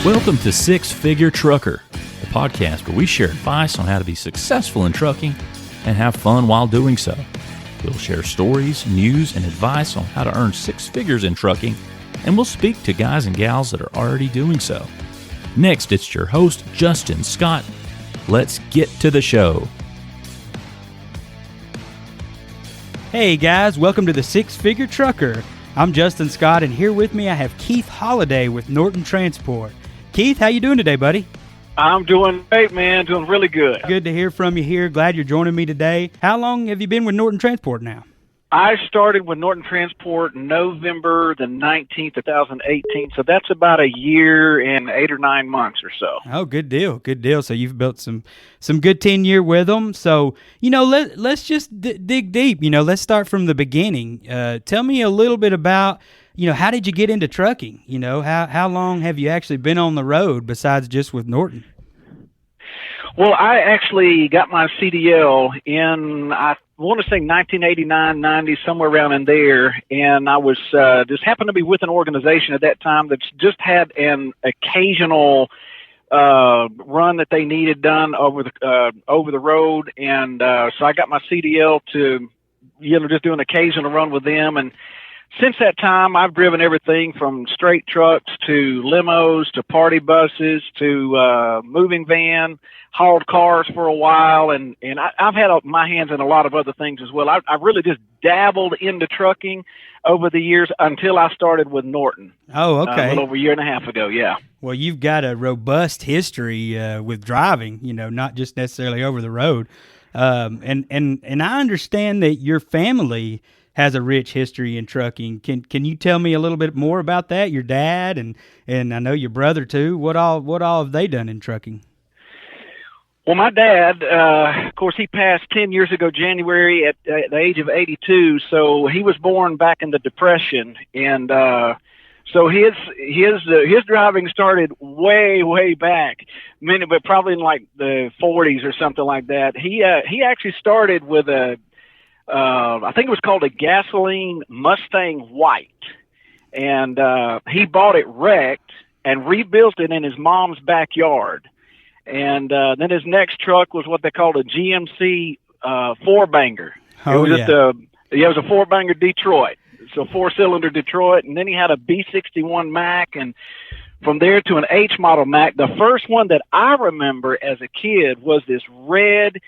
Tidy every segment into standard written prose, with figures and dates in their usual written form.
Welcome to Six Figure Trucker, the podcast where we share advice on how to be successful in trucking and have fun while doing so. We'll share stories, news, and advice on how to earn six figures in trucking, and we'll speak to guys and gals that are already doing so. Next, it's your host, Justin Scott. Let's get to the show. Hey guys, welcome to the Six Figure Trucker. I'm Justin Scott, and here with me I have Keith Holliday with Norton Transport. Keith, how you doing today, buddy? I'm doing great, man. Doing really good. Good to hear from you here. Glad you're joining me today. How long have you been with Norton Transport now? I started with Norton Transport November the 19th, 2018, so that's about a year and 8 or 9 months or so. Oh, good deal, good deal. So you've built some good tenure with them. So, let's just dig deep. Let's start from the beginning. Tell me a little bit about, how did you get into trucking? How long have you actually been on the road besides just with Norton? Well, I actually got my CDL in, I want to say 1989, 90, somewhere around in there. And I was just happened to be with an organization at that time that just had an occasional run that they needed done over the road. And so I got my CDL to, just do an occasional run with them. And since that time, I've driven everything from straight trucks to limos to party buses to moving van, hauled cars for a while, and I've had my hands in a lot of other things as well. I've really just dabbled into trucking over the years until I started with Norton. Oh, okay. A little over a year and a half ago, yeah. Well, you've got a robust history with driving, not just necessarily over the road. And I understand that your family has a rich history in trucking. Can you tell me a little bit more about that? Your dad and I know your brother too. What all have they done in trucking? Well, my dad, of course, he passed 10 years ago, January, at the age of 82. So he was born back in the Depression, and so his driving started way back, but probably in like the 40s or something like that. He actually started with I think it was called a gasoline Mustang White, and he bought it wrecked and rebuilt it in his mom's backyard. And then his next truck was what they called a GMC four-banger. Oh, it was a four-banger Detroit, so four-cylinder Detroit. And then he had a B61 Mac, and from there to an H model Mac. The first one that I remember as a kid was this red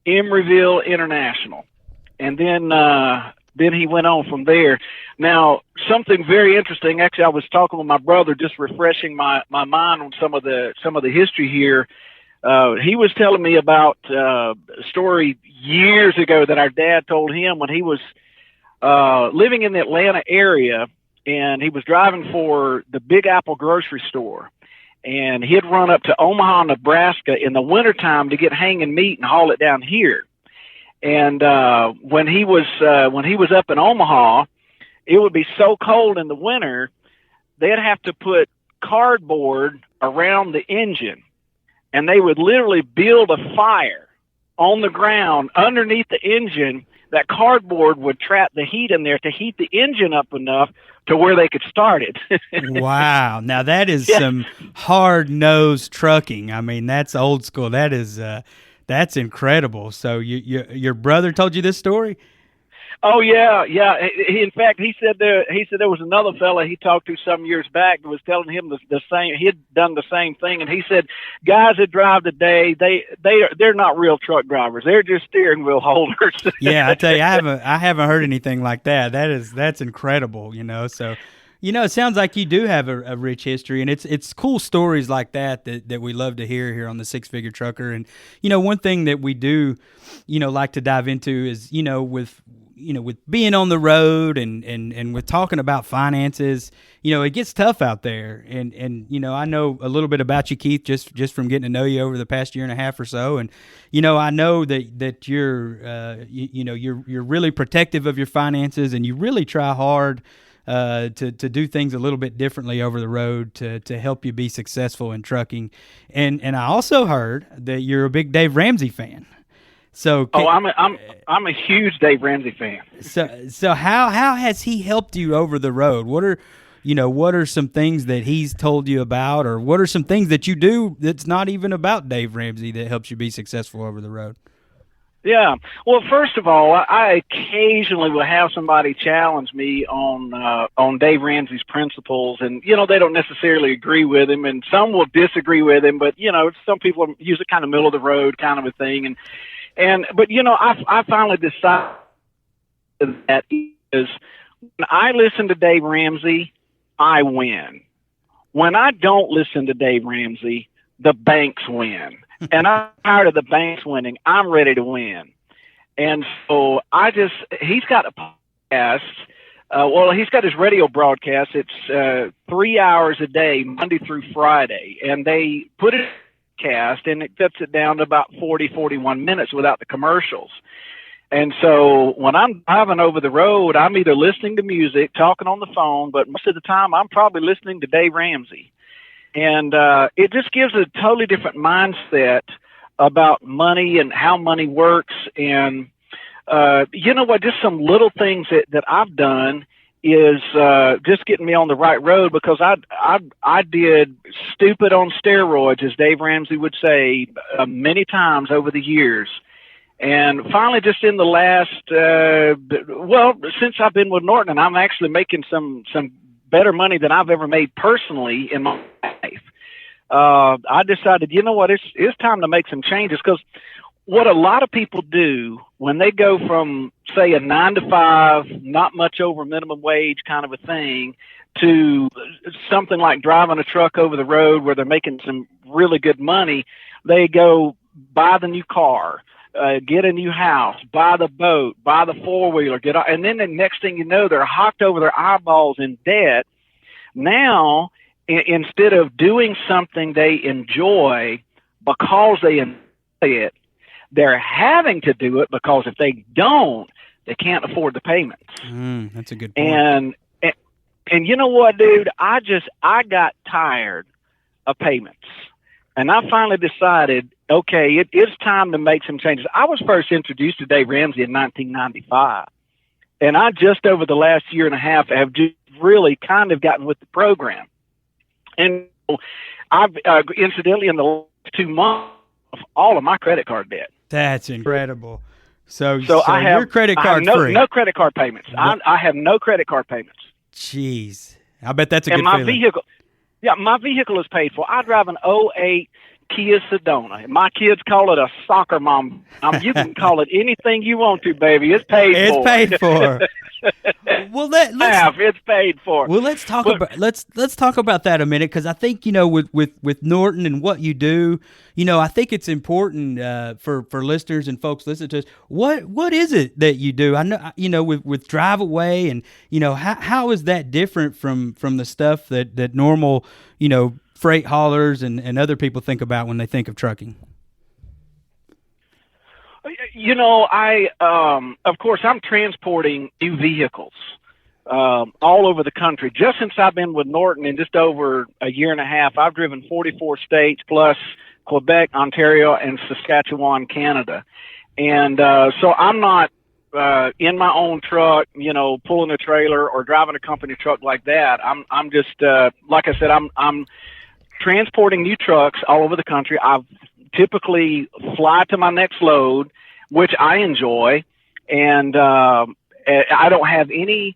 Emeryville International. And then he went on from there. Now, something very interesting. Actually, I was talking with my brother, just refreshing my mind on some of the history here. He was telling me about a story years ago that our dad told him when he was living in the Atlanta area, and he was driving for the Big Apple grocery store. And he had run up to Omaha, Nebraska in the wintertime to get hanging meat and haul it down here. And when he was up in Omaha, it would be so cold in the winter, they'd have to put cardboard around the engine, and they would literally build a fire on the ground underneath the engine. That cardboard would trap the heat in there to heat the engine up enough to where they could start it. Wow. Now that is some hard-nosed trucking. I mean, that's old school. That's incredible. So your brother told you this story? Oh yeah. In fact, he said there was another fella he talked to some years back that was telling him the same. He had done the same thing, and he said, guys that drive today, they're not real truck drivers. They're just steering wheel holders. Yeah, I tell you, I haven't heard anything like that. That's incredible. So. It sounds like you do have a rich history, and it's cool stories like that we love to hear here on the Six Figure Trucker. And one thing that we do, like to dive into is with being on the road and with talking about finances, it gets tough out there. And I know a little bit about you, Keith, just from getting to know you over the past year and a half or so. And I know that you're really protective of your finances, and you really try hard to do things a little bit differently over the road to help you be successful in trucking. And I also heard that you're a big Dave Ramsey fan. So I'm a huge Dave Ramsey fan. So how has he helped you over the road? What are what are some things that he's told you about, or what are some things that you do that's not even about Dave Ramsey that helps you be successful over the road? Yeah. Well, first of all, I occasionally will have somebody challenge me on Dave Ramsey's principles, and they don't necessarily agree with him, and some will disagree with him. But some people use it kind of middle of the road kind of a thing, but I finally decided that is when I listen to Dave Ramsey, I win. When I don't listen to Dave Ramsey, the banks win. And I'm tired of the banks winning. I'm ready to win. And so he's got a podcast. He's got his radio broadcast. It's 3 hours a day, Monday through Friday. And they put it in a cast, and it cuts it down to about 41 minutes without the commercials. And so when I'm driving over the road, I'm either listening to music, talking on the phone, but most of the time I'm probably listening to Dave Ramsey. And it just gives a totally different mindset about money and how money works. And just some little things that I've done is just getting me on the right road, because I did stupid on steroids, as Dave Ramsey would say, many times over the years. And finally, just in the last, since I've been with Norton, and I'm actually making some better money than I've ever made personally in my life, I decided, it's time to make some changes. Because what a lot of people do when they go from, say, a 9 to 5, not much over minimum wage kind of a thing, to something like driving a truck over the road where they're making some really good money, they go buy the new car, get a new house, buy the boat, buy the four-wheeler, and then the next thing you know, they're hocked over their eyeballs in debt. Now, instead of doing something they enjoy because they enjoy it, they're having to do it because if they don't, they can't afford the payments. That's a good point. And you know what, dude? I got tired of payments. And I finally decided, okay, it is time to make some changes. I was first introduced to Dave Ramsey in 1995. And I just over the last year and a half have just really kind of gotten with the program. And I've incidentally, in the last 2 months, all of my credit card debt. That's incredible. So I have your credit card free. No credit card payments. I have no credit card payments. Jeez. I bet that's a good my feeling. vehicle. Yeah, my vehicle is paid for. I drive an '08 Kia Sedona. My kids call it a soccer mom. You can call it anything you want to, baby. It's paid for. It's paid for. Well, it's paid for. Well, let's talk about that a minute, because I think with Norton and what you do, I think it's important for listeners and folks listening to us. What is it that you do? I know with Drive Away, and how is that different from the stuff that normal freight haulers and other people think about when they think of trucking? Of course, I'm transporting new vehicles all over the country. Just since I've been with Norton, in just over a year and a half, I've driven 44 states plus Quebec, Ontario, and Saskatchewan, Canada. And so I'm not in my own truck, pulling a trailer or driving a company truck like that. I'm just like I said, I'm transporting new trucks all over the country. I've typically fly to my next load, which I enjoy, and I don't have any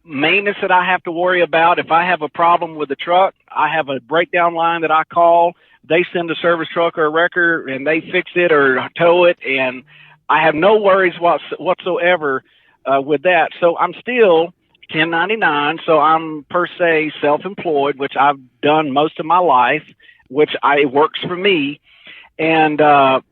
maintenance that I have to worry about. If I have a problem with the truck, I have a breakdown line that I call. They send a service truck or a wrecker, and they fix it or tow it, and I have no worries whatsoever with that. So I'm still 1099, so I'm per se self-employed, which I've done most of my life, which works for me. And I'm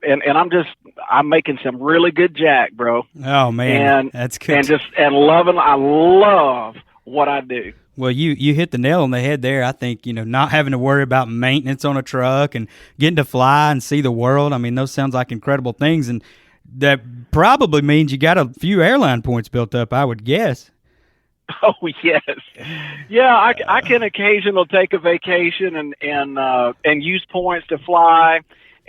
making some really good jack, bro. Oh man, that's good. I love what I do. Well, you hit the nail on the head there. I think, not having to worry about maintenance on a truck and getting to fly and see the world. I mean, those sounds like incredible things, and that probably means you got a few airline points built up, I would guess. Oh yes, yeah. I can occasionally take a vacation and use points to fly.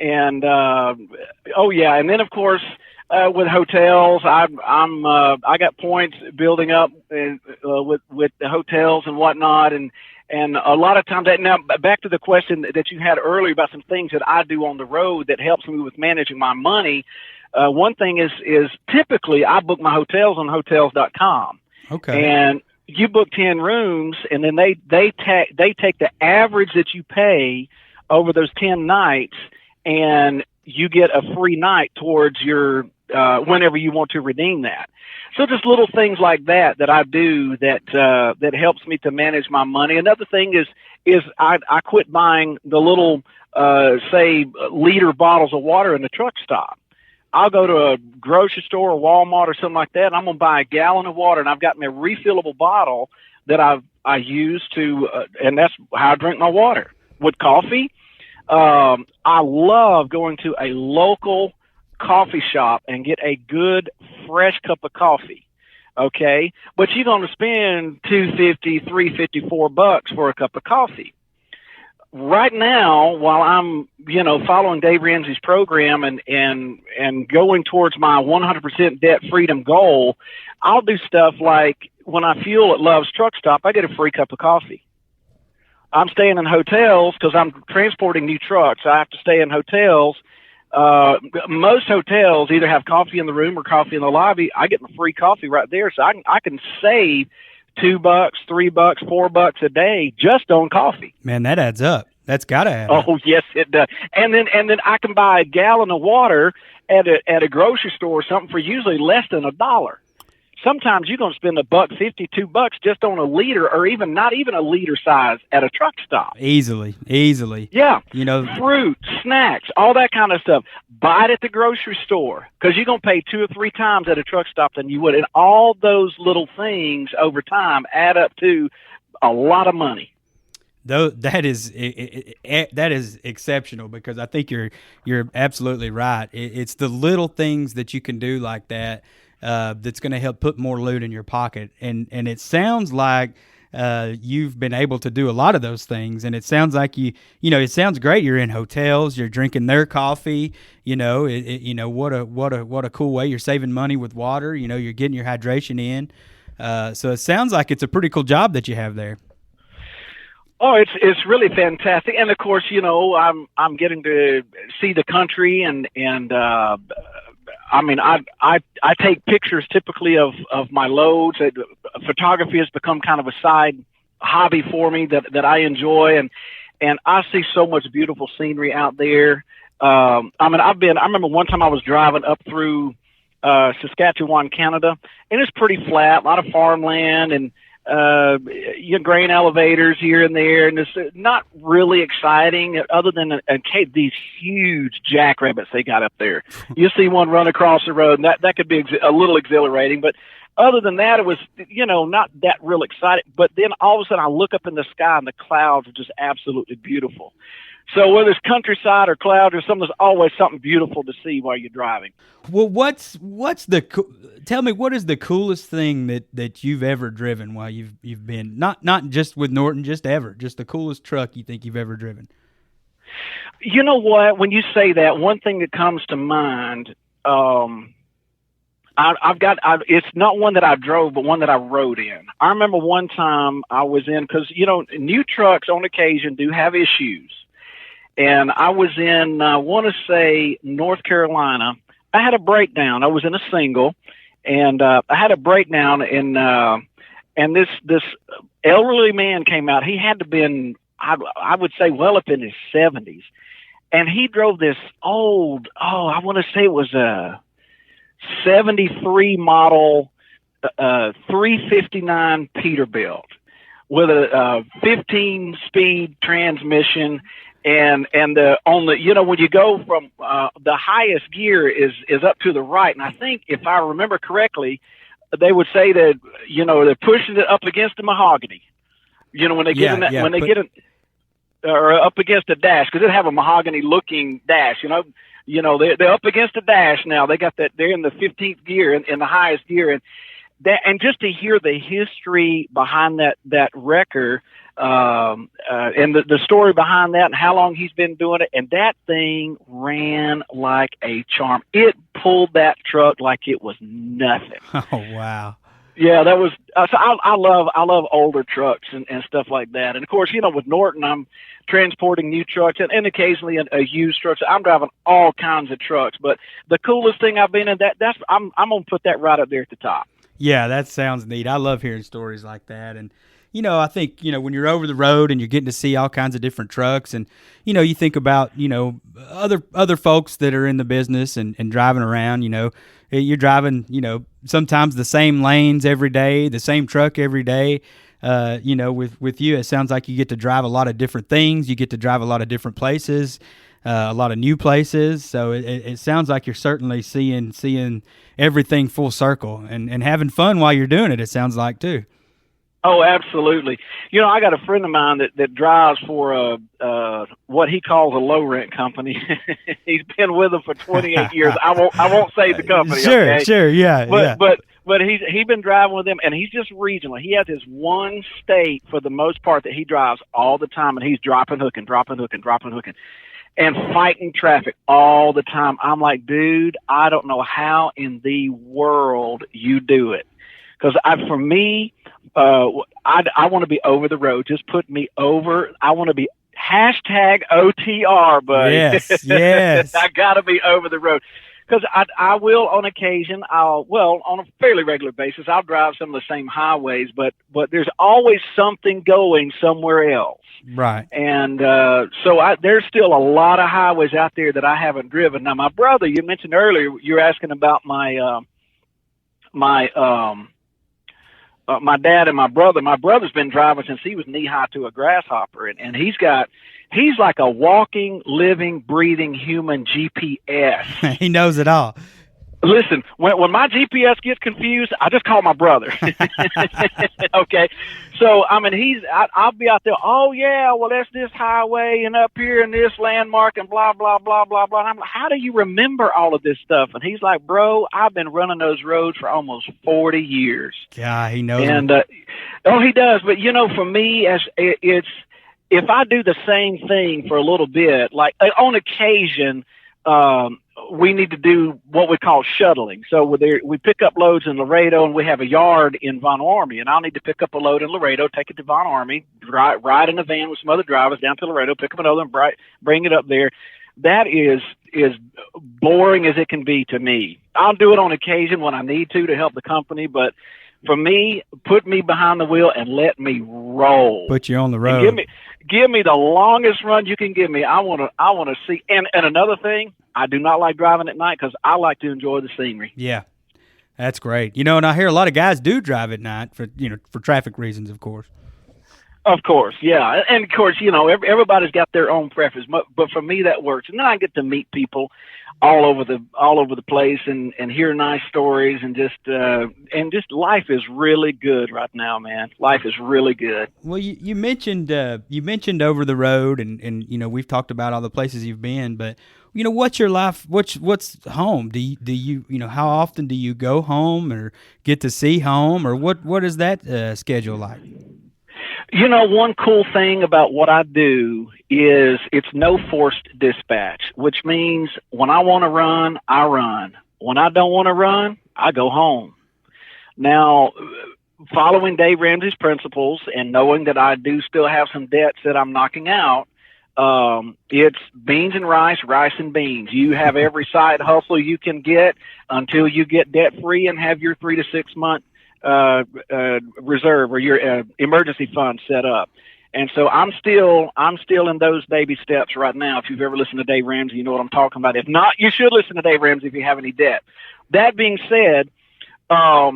And, and then of course with hotels. I got points building up with the hotels and whatnot, and a lot of times now back to the question that you had earlier about some things that I do on the road that helps me with managing my money. One thing is typically I book my hotels on hotels.com. Okay. And you book 10 rooms, and then they take the average that you pay over those 10 nights, and you get a free night towards your whenever you want to redeem that. So just little things like that I do that helps me to manage my money. Another thing is I quit buying the little say liter bottles of water in the truck stop. I'll go to a grocery store or Walmart or something like that, and I'm going to buy a gallon of water, and I've got me a refillable bottle that I use to, and that's how I drink my water. With coffee, I love going to a local coffee shop and get a good fresh cup of coffee. Okay, but you're going to spend $2.50, $3.50, $4 for a cup of coffee. Right now, while I'm, following Dave Ramsey's program and going towards my 100% debt freedom goal, I'll do stuff like when I fuel at Love's Truck Stop, I get a free cup of coffee. I'm staying in hotels because I'm transporting new trucks. I have to stay in hotels. Most hotels either have coffee in the room or coffee in the lobby. I get my free coffee right there, so I can save $2, $3, $4 a day just on coffee. Man, that adds up. That's got to add up. Oh, yes, it does. And then I can buy a gallon of water at a grocery store or something for usually less than $1. Sometimes you're going to spend $1.50, $2 just on a liter, or even not even a liter size at a truck stop. Easily. Yeah. Fruit, snacks, all that kind of stuff. Buy it at the grocery store because you're going to pay 2 or 3 times at a truck stop than you would. And all those little things over time add up to a lot of money. Though that is exceptional, because I think you're absolutely right. It's the little things that you can do like that. That's going to help put more loot in your pocket. And it sounds like you've been able to do a lot of those things. And it sounds like it sounds great. You're in hotels, you're drinking their coffee, what a cool way. You're saving money with water, you're getting your hydration in. So it sounds like it's a pretty cool job that you have there. Oh, it's really fantastic. And of course, I'm getting to see the country and I take pictures typically of my loads. Photography has become kind of a side hobby for me that I enjoy, and I see so much beautiful scenery out there. I remember one time I was driving up through Saskatchewan, Canada, and it's pretty flat, a lot of farmland and grain elevators here and there, and it's not really exciting other than these huge jackrabbits they got up there. You see one run across the road, and that could be a little exhilarating, but other than that, it was, not that real exciting. But then all of a sudden I look up in the sky and the clouds are just absolutely beautiful. So whether it's countryside or clouds or something, there's always something beautiful to see while you're driving. Well, tell me, what is the coolest thing that you've ever driven while you've been, not just with Norton, just the coolest truck you think you've ever driven? You know what? When you say that, one thing that comes to mind, it's not one that I drove, but one that I rode in. I remember one time I was in, because, new trucks on occasion do have issues. And I was in, I want to say, North Carolina. I had a breakdown. I was in a single, and I had a breakdown, and this elderly man came out. He had to been, I would say, well up in his 70s. And he drove this old, I want to say it was a 73 model 359 Peterbilt with a 15-speed transmission. And when you go from the highest gear is up to the right, and I think if I remember correctly, they would say that they're pushing it up against the mahogany. When they get or up against the dash, because they have a mahogany looking dash. They're up against the dash now. They got that. They're in the 15th gear in the highest gear, and just to hear the history behind that wrecker, and the story behind that and how long he's been doing it, and that thing ran like a charm. It pulled that truck like it was nothing. Oh, wow. Yeah, that was. So I love older trucks and stuff like that. And of course, with Norton, I'm transporting new trucks and occasionally a used truck. So I'm driving all kinds of trucks. But the coolest thing I've been in, I'm gonna put that right up there at the top. Yeah, that sounds neat. I love hearing stories like that. And I think when you're over the road and you're getting to see all kinds of different trucks, and you think about other folks that are in the business and driving around. You're driving sometimes the same lanes every day, the same truck every day. With you, it sounds like you get to drive a lot of different things. You get to drive a lot of different places, a lot of new places. So it sounds like you're certainly seeing everything full circle and having fun while you're doing it. It sounds like too. Oh, absolutely. I got a friend of mine that drives for what he calls a low rent company. He's been with them for 28 years. I won't say the company. Sure, okay? Sure, yeah. But he's been driving with them, and he's just regional. He has his one state for the most part that he drives all the time, and he's dropping, hooking, and fighting traffic all the time. I'm like, dude, I don't know how in the world you do it. Because for me, I want to be over the road. Just put me over. I want to be #OTR, buddy. Yes. I got to be over the road. Because I will on occasion, on a fairly regular basis, I'll drive some of the same highways, but there's always something going somewhere else. Right. And there's still a lot of highways out there that I haven't driven. Now, my brother, you mentioned earlier, you were asking about my dad and my brother. My brother's been driving since he was knee high to a grasshopper, and he's like a walking, living, breathing human GPS. He knows it all. Listen, when my GPS gets confused, I just call my brother. Okay, so I'll be out there. Oh yeah, well that's this highway and up here and this landmark and blah blah blah blah blah. And I'm like, how do you remember all of this stuff? And he's like, bro, I've been running those roads for almost 40 years. Yeah, he knows. And he does. But for me, it's if I do the same thing for a little bit, like on occasion. We need to do what we call shuttling. So we pick up loads in Laredo, and we have a yard in Von Ormy, and I'll need to pick up a load in Laredo, take it to Von Ormy, ride in a van with some other drivers down to Laredo, pick up another and bring it up there. That is boring as it can be to me. I'll do it on occasion when I need to help the company, but for me, put me behind the wheel and let me roll. Put you on the road. And give me the longest run you can give me. I want to see. And another thing, I do not like driving at night because I like to enjoy the scenery. Yeah, that's great. And I hear a lot of guys do drive at night for traffic reasons, of course. Of course, yeah, and of course, everybody's got their own preference, but for me that works. And then I get to meet people all over the place and hear nice stories and just life is really good right now, man. Life is really good. Well, you mentioned over the road and we've talked about all the places you've been, but what's your life? What's home? Do you how often do you go home or get to see home, or what is that schedule like? One cool thing about what I do is it's no forced dispatch, which means when I want to run, I run. When I don't want to run, I go home. Now, following Dave Ramsey's principles and knowing that I do still have some debts that I'm knocking out, it's beans and rice and beans. You have every side hustle you can get until you get debt free and have your 3 to 6 month reserve or your emergency fund set up. And so I'm still in those baby steps right now. If you've ever listened to Dave Ramsey, you know what I'm talking about. If not, you should listen to Dave Ramsey if you have any debt. That being said, I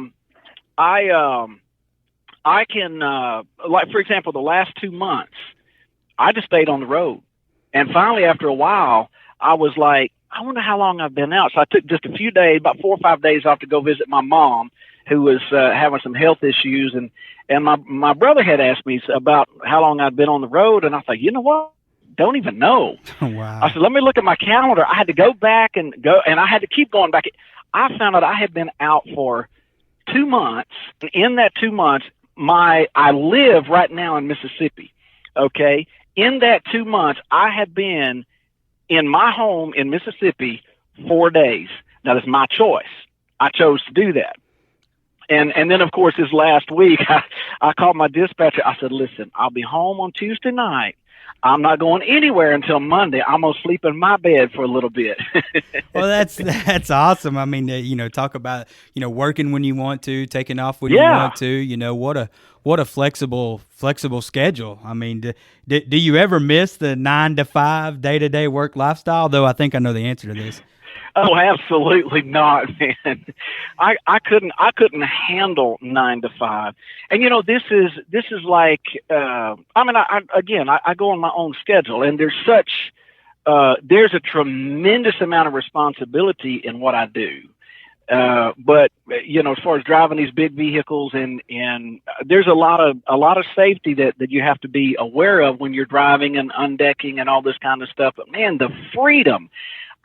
can like for example, the last 2 months, I just stayed on the road. And finally, after a while, I was like, I wonder how long I've been out. So I took just a few days, about 4 or 5 days off to go visit my mom, who was having some health issues. And my brother had asked me about how long I'd been on the road. And I thought, you know what? Don't even know. Wow. I said, let me look at my calendar. I had to go back and I had to keep going back. I found out I had been out for 2 months. In that 2 months, I live right now in Mississippi. Okay. In that 2 months, I have been in my home in Mississippi 4 days. Now, that's my choice. I chose to do that. And then, of course, this last week, I called my dispatcher. I said, listen, I'll be home on Tuesday night. I'm not going anywhere until Monday. I'm going to sleep in my bed for a little bit. Well, that's awesome. I mean, talk about, working when you want to, taking off when you want to, what a flexible schedule. I mean, do you ever miss the 9-to-5 day-to-day work lifestyle? Though I think I know the answer to this. Oh, absolutely not, man. I couldn't handle 9 to 5. And this is like I go on my own schedule, and there's a tremendous amount of responsibility in what I do. But as far as driving these big vehicles and there's a lot of safety that you have to be aware of when you're driving and undecking and all this kind of stuff. But man, the freedom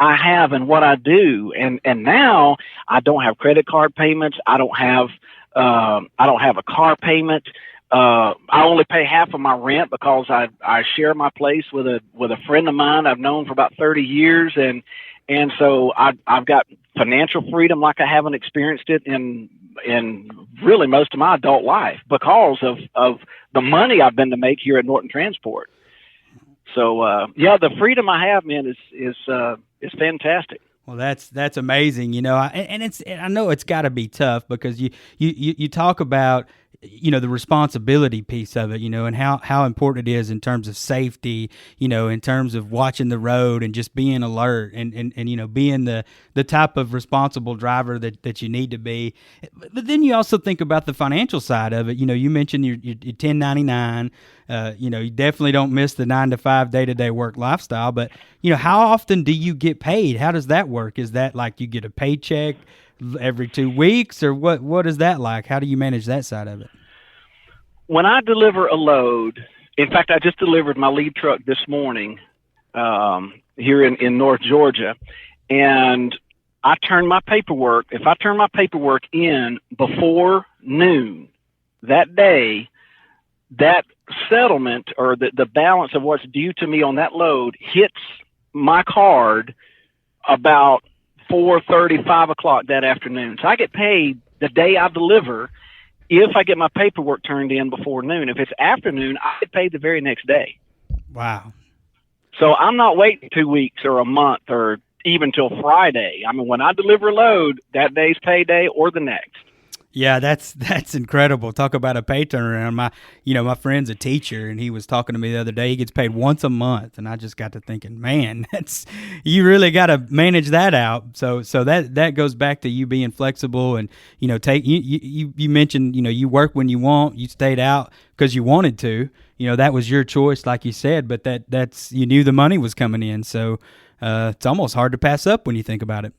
I have in what I do, and now I don't have credit card payments. I don't have a car payment. I only pay half of my rent because I share my place with a friend of mine I've known for about 30 years, and so I've got financial freedom like I haven't experienced it in really most of my adult life because of the money I've been to make here at Norton Transport. So the freedom I have, man, is fantastic. Well, that's amazing, and I know it's got to be tough because you talk about the responsibility piece of it, and how important it is in terms of safety, in terms of watching the road and just being alert and being the type of responsible driver that you need to be. But then you also think about the financial side of it. You mentioned your 1099. You definitely don't miss the 9-to-5 day-to-day work lifestyle. But how often do you get paid? How does that work? Is that like you get a paycheck every 2 weeks, or what is that like? How do you manage that side of it? When I deliver a load, in fact, I just delivered my lead truck this morning here in North Georgia, and I turn my paperwork. If I turn my paperwork in before noon that day, that settlement or the balance of what's due to me on that load hits my card about 4:30, 5 o'clock that afternoon. So I get paid the day I deliver if I get my paperwork turned in before noon. If it's afternoon, I get paid the very next day. Wow. So I'm not waiting 2 weeks or a month or even till Friday. I mean, when I deliver a load, that day's payday or the next. Yeah, that's incredible. Talk about a pay turnaround. My friend's a teacher, and he was talking to me the other day. He gets paid once a month, and I just got to thinking, man, you really got to manage that out. So that goes back to you being flexible, and you mentioned you work when you want. You stayed out because you wanted to. That was your choice, like you said. But that's you knew the money was coming in, so it's almost hard to pass up when you think about it.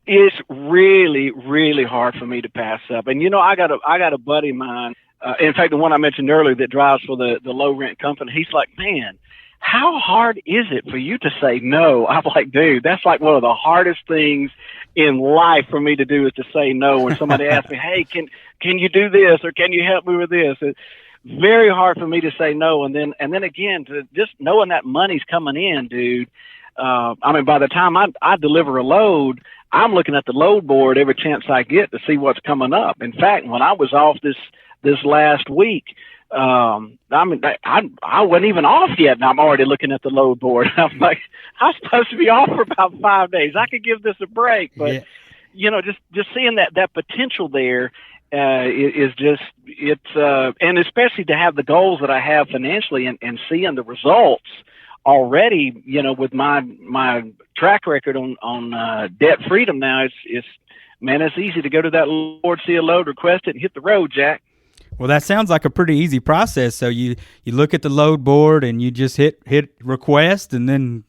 It's really, really hard for me to pass up. And, I got a buddy of mine, in fact, the one I mentioned earlier that drives for the low rent company. He's like, man, how hard is it for you to say no? I'm like, dude, that's like one of the hardest things in life for me to do is to say no. When somebody asks me, hey, can you do this? Or can you help me with this? It's very hard for me to say no. And then again, to just knowing that money's coming in, dude. By the time I deliver a load, I'm looking at the load board every chance I get to see what's coming up. In fact, when I was off this last week, I wasn't even off yet, and I'm already looking at the load board. I'm like, I'm supposed to be off for about 5 days. I could give this a break, but just seeing that potential there is just and especially to have the goals that I have financially and seeing the results already, with my track record on debt freedom now, it's easy to go to that board, see a load, request it, and hit the road, Jack. Well, that sounds like a pretty easy process. So you look at the load board and you just hit request, and then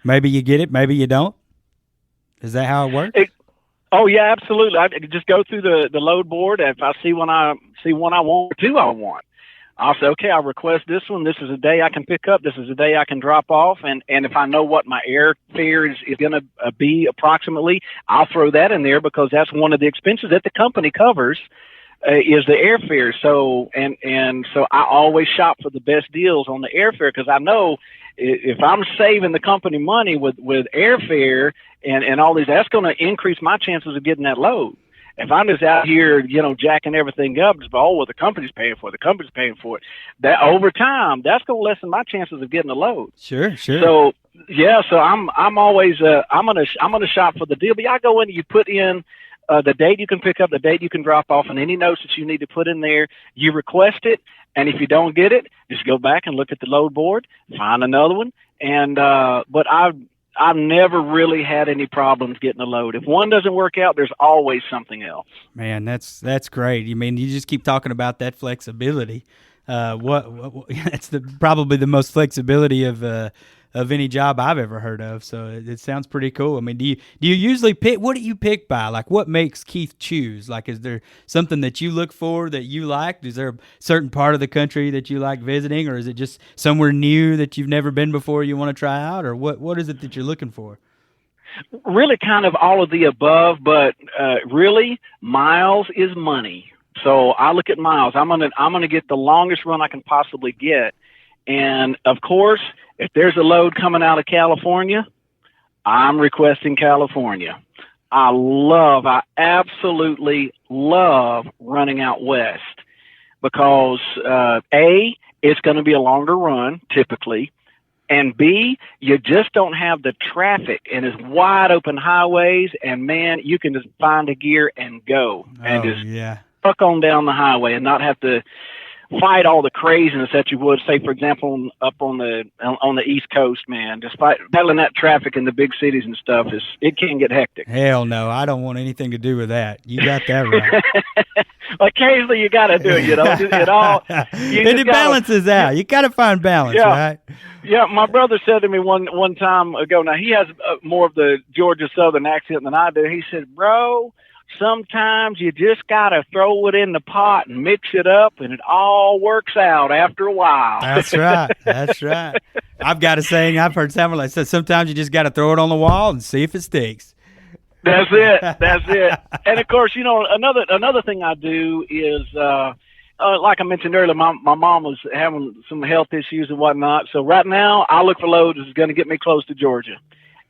maybe you get it, maybe you don't. Is that how it works? Oh yeah, absolutely. I just go through the load board. If I see one I want, or two I want. I'll say, okay, I'll request this one. This is a day I can pick up. This is a day I can drop off. And if I know what my airfare is going to be approximately, I'll throw that in there because that's one of the expenses that the company covers is the airfare. So, and so I always shop for the best deals on the airfare because I know if I'm saving the company money with airfare and all these, that's going to increase my chances of getting that load. If I'm just out here, jacking everything up, just the company's paying for it. That over time, that's going to lessen my chances of getting a load. Sure. So yeah, so I'm always I'm gonna shop for the deal. But I go in, you put in the date you can pick up, the date you can drop off, and any notes that you need to put in there. You request it, and if you don't get it, just go back and look at the load board, find another one. And but I've never really had any problems getting a load. If one doesn't work out, there's always something else. Man, that's great. I mean, you just keep talking about that flexibility. That's probably the most flexibility of any job I've ever heard of. So it sounds pretty cool. I mean, do you usually pick? What do you pick by? Like, what makes Keith choose? Like, is there something that you look for that you like? Is there a certain part of the country that you like visiting, or is it just somewhere new that you've never been before you want to try out, or what is it that you're looking for? Really, kind of all of the above, but really, miles is money. So I look at miles. I'm gonna get the longest run I can possibly get, and of course, if there's a load coming out of California, I'm requesting California. I absolutely love running out west because A, it's going to be a longer run typically, and B, you just don't have the traffic and it's wide open highways, and man, you can just find a gear and go and just truck on down the highway and not have to fight all the craziness that you would, say, for example, up on the East Coast, man. Just battling that traffic in the big cities and stuff it can get hectic. Hell no, I don't want anything to do with that. You got that right. Occasionally you got to do it, it balances out. You got to find balance, right? Yeah, my brother said to me one time ago. Now he has more of the Georgia Southern accent than I do. He said, "Bro, sometimes you just got to throw it in the pot and mix it up, and it all works out after a while." That's right. I've got a saying I've heard someone like said, sometimes you just got to throw it on the wall and see if it sticks. That's it. And of course, another thing I do is, like I mentioned earlier, my mom was having some health issues and whatnot. So right now, I look for loads that's going to get me close to Georgia.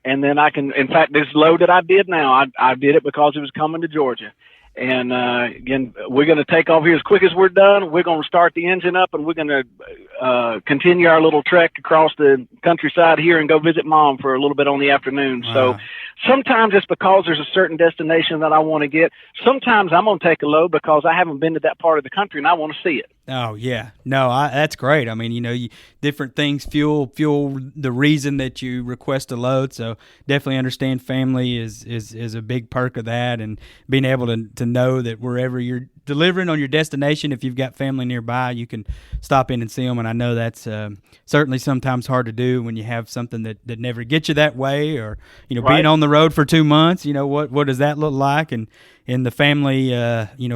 And then I can, in fact, this load that I did now, I did it because it was coming to Georgia. And again, we're going to take off here as quick as we're done. We're going to start the engine up, and we're going to continue our little trek across the countryside here and go visit Mom for a little bit on the afternoon. Wow. So sometimes it's because there's a certain destination that I want to get. Sometimes I'm going to take a load because I haven't been to that part of the country and I want to see it. Oh, yeah. No, that's great. I mean, different things fuel the reason that you request a load. So definitely understand family is a big perk of that, and being able to know that wherever you're delivering on your destination, if you've got family nearby, you can stop in and see them. And I know that's certainly sometimes hard to do when you have something that never gets you that way, or, right. Being on the road for 2 months, what does that look like? And in the family,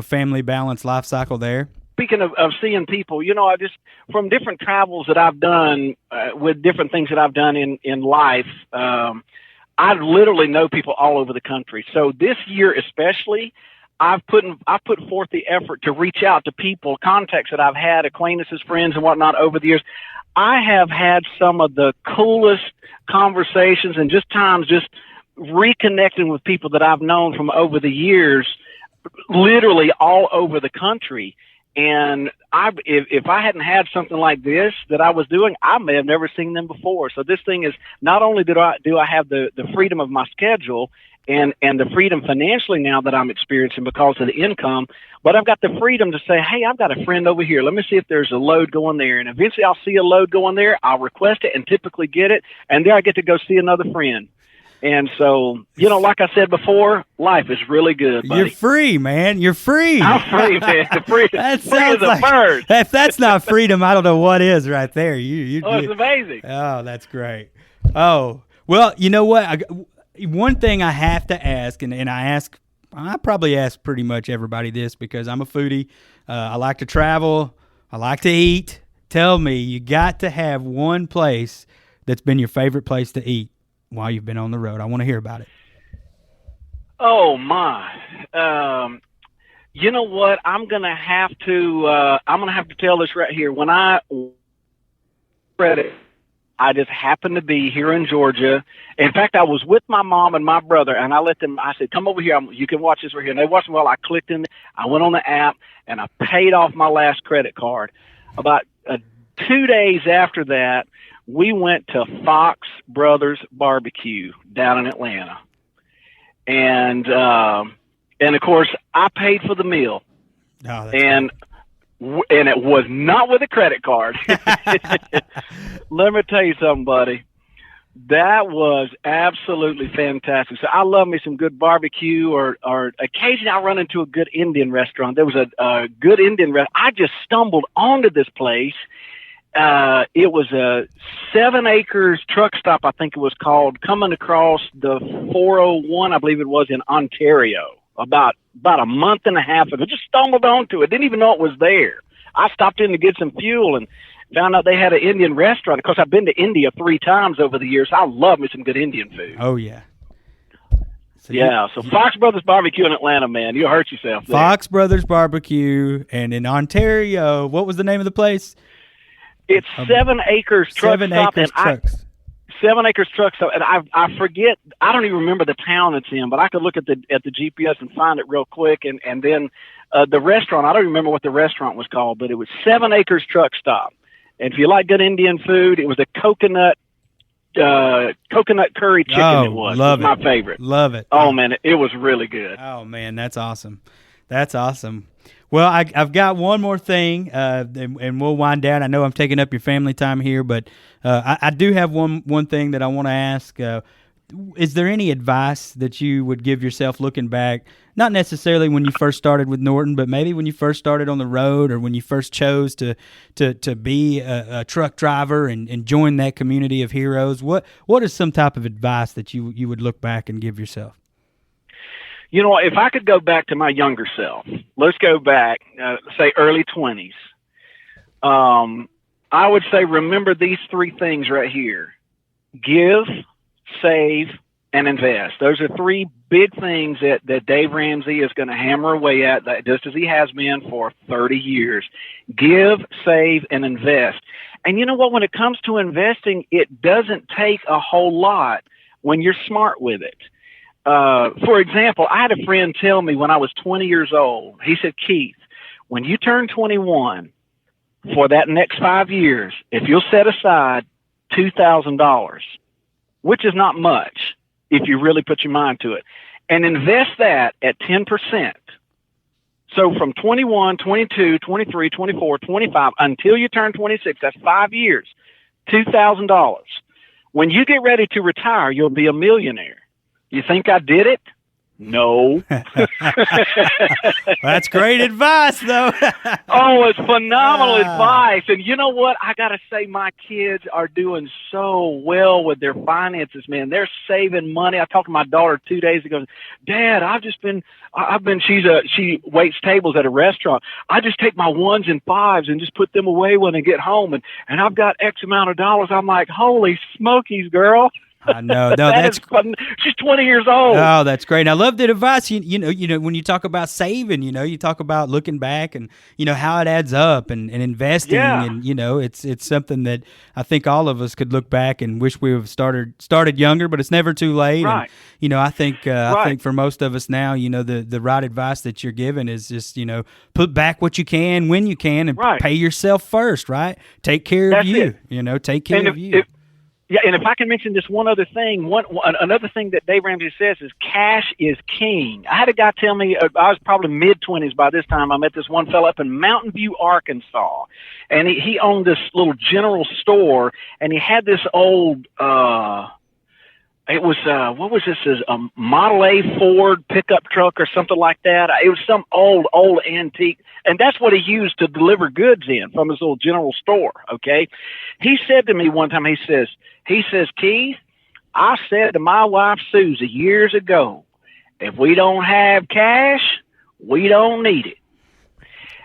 family balance life cycle there. Speaking of seeing people, I just, from different travels that I've done with different things that I've done in life, I literally know people all over the country. So this year especially, I've put forth the effort to reach out to people, contacts that I've had, acquaintances, friends, and whatnot over the years. I have had some of the coolest conversations and just reconnecting with people that I've known from over the years, literally all over the country. And if I hadn't had something like this that I was doing, I may have never seen them before. So this thing is, not only do I have the freedom of my schedule and the freedom financially now that I'm experiencing because of the income, but I've got the freedom to say, hey, I've got a friend over here. Let me see if there's a load going there. And eventually I'll see a load going there. I'll request it and typically get it. And there I get to go see another friend. And so, like I said before, life is really good, buddy. You're free, man. You're free. I'm free, man. That sounds like, bird. If that's not freedom, I don't know what is right there. It's amazing. Oh, that's great. Oh, well, you know what? One thing I have to ask, and I probably ask pretty much everybody this because I'm a foodie. I like to travel. I like to eat. Tell me, you got to have one place that's been your favorite place to eat while you've been on the road. I want to hear about it. Oh my. You know what? I'm gonna have to tell this right here. When I read it, I just happened to be here in Georgia. In fact, I was with my mom and my brother, and I said, come over here. You can watch this right here. And they watched me while I clicked in. I went on the app, and I paid off my last credit card. About 2 days after that, we went to Fox Brothers Barbecue down in Atlanta. And of course, I paid for the meal. Oh, and it was not with a credit card. Let me tell you something, buddy. That was absolutely fantastic. So I love me some good barbecue, or occasionally I run into a good Indian restaurant. There was a good Indian restaurant. I just stumbled onto this place. It was a 7 Acres truck stop, I think it was called, coming across the 401, I believe it was, in Ontario. About a month and a half ago. Just stumbled onto it. Didn't even know it was there. I stopped in to get some fuel and found out they had an Indian restaurant. Of course, I've been to India 3 times over the years. I love me some good Indian food. Oh, yeah. So Fox Brothers Barbecue in Atlanta, man. You'll hurt yourself there. Fox Brothers Barbecue, and in Ontario, what was the name of the place? It's 7 Acres Truck 7 Stop. Acres Trucks. 7 Acres Truck Stop, and I forget. I don't even remember the town it's in, but I could look at the GPS and find it real quick. And then the restaurant. I don't remember what the restaurant was called, but it was 7 Acres Truck Stop. And if you like good Indian food, it was a coconut curry chicken. Oh, it was my favorite. Love it. Oh man, it was really good. Oh man, that's awesome. That's awesome. Well, I've got one more thing, and we'll wind down. I know I'm taking up your family time here, but I do have one thing that I want to ask. Is there any advice that you would give yourself looking back, not necessarily when you first started with Norton, but maybe when you first started on the road, or when you first chose to be a truck driver and join that community of heroes? What is some type of advice that you would look back and give yourself? You know, if I could go back to my younger self, let's go back, say early 20s. I would say, remember these 3 things right here: give, save, and invest. Those are 3 big things that Dave Ramsey is going to hammer away at, just as he has been for 30 years. Give, save, and invest. And you know what? When it comes to investing, it doesn't take a whole lot when you're smart with it. For example, I had a friend tell me when I was 20 years old, he said, Keith, when you turn 21, for that next 5 years, if you'll set aside $2,000, which is not much if you really put your mind to it, and invest that at 10%. So from 21, 22, 23, 24, 25, until you turn 26, that's 5 years, $2,000. When you get ready to retire, you'll be a millionaire. You think I did it? No. That's great advice, though. Oh, it's phenomenal advice. And you know what? I got to say, my kids are doing so well with their finances, man. They're saving money. I talked to my daughter 2 days ago. Dad, she waits tables at a restaurant. I just take my 1s and 5s and just put them away when I get home. And I've got X amount of dollars. I'm like, holy smokies, girl. I know. No, that's fun. She's 20 years old. Oh, that's great. And I love the advice. You know, when you talk about saving, you talk about looking back and, how it adds up and investing. Yeah. And, it's something that I think all of us could look back and wish we have started younger, but it's never too late. Right. And, I think Right. I think for most of us now, the right advice that you're giving is just, put back what you can when you can and Right. pay yourself first, right? Take care That's of you, it. take care And of you. Yeah, and if I can mention this one other thing, another thing that Dave Ramsey says is cash is king. I had a guy tell me, I was probably mid-20s by this time, I met this one fella up in Mountain View, Arkansas, and he owned this little general store, and he had this old, it was, what was this, a Model A Ford pickup truck or something like that. It was some old antique, and that's what he used to deliver goods in from his little general store, okay? He said to me one time, he says, Keith, I said to my wife, Susie, years ago, if we don't have cash, we don't need it.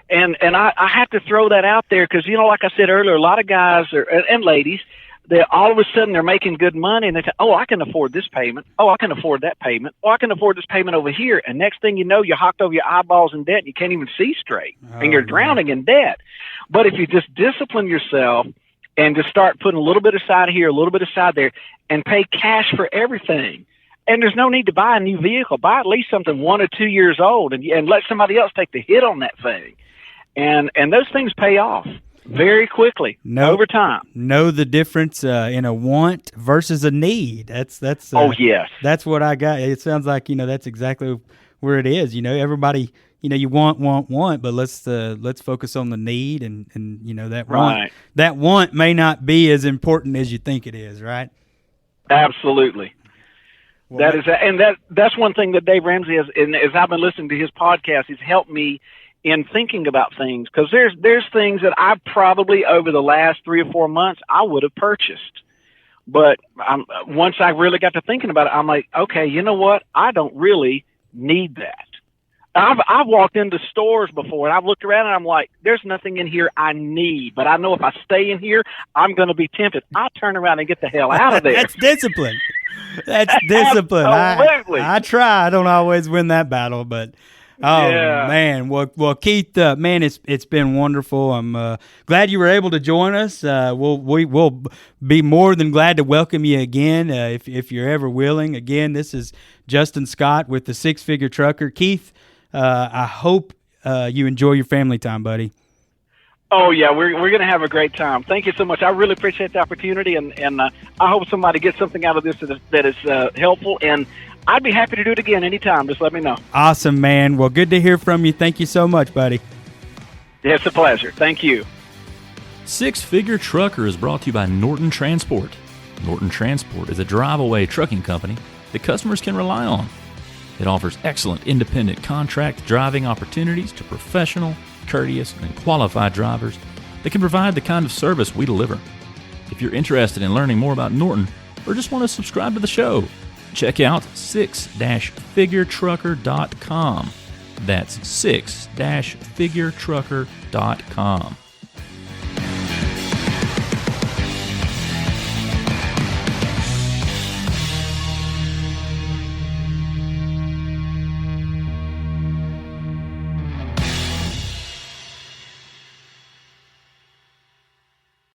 And I have to throw that out there because, like I said earlier, a lot of guys and ladies, they all of a sudden they're making good money and they say, oh, I can afford this payment. Oh, I can afford that payment. Oh, I can afford this payment over here. And next thing you know, you're hocked over your eyeballs in debt and you can't even see straight and you're drowning in debt. But if you just discipline yourself and just start putting a little bit aside here, a little bit aside there, and pay cash for everything. And there's no need to buy a new vehicle. Buy at least something 1 or 2 years old and let somebody else take the hit on that thing. And those things pay off very quickly over time. Know the difference in a want versus a need. That's yes. That's what I got. It sounds like, that's exactly where it is. Everybody, you want, but let's focus on the need and that right. want. That want may not be as important as you think it is, right? Absolutely. Well, that's one thing that Dave Ramsey has, and as I've been listening to his podcast, he's helped me in thinking about things, because there's things that I probably over the last 3 or 4 months I would have purchased, but once I really got to thinking about it, I'm like, okay, you know what? I don't really need that. I've walked into stores before and I've looked around and I'm like, there's nothing in here I need, but I know if I stay in here, I'm going to be tempted. I turn around and get the hell out of there. That's discipline. That's discipline. Absolutely. I try. I don't always win that battle, but. Oh, yeah. Man. Well, Keith, man, it's been wonderful. I'm glad you were able to join us. We'll be more than glad to welcome you again if you're ever willing. Again, this is Justin Scott with the Six Figure Trucker. Keith, I hope you enjoy your family time, buddy. Oh, yeah, we're going to have a great time. Thank you so much. I really appreciate the opportunity, and I hope somebody gets something out of this that is helpful, and I'd be happy to do it again anytime. Just let me know. Awesome, man. Well, good to hear from you. Thank you so much, buddy. It's a pleasure. Thank you. Six Figure Trucker is brought to you by Norton Transport. Norton Transport is a drive-away trucking company that customers can rely on. It offers excellent independent contract driving opportunities to professional, courteous, and qualified drivers that can provide the kind of service we deliver. If you're interested in learning more about Norton or just want to subscribe to the show, check out 6-figuretrucker.com. That's 6-figuretrucker.com.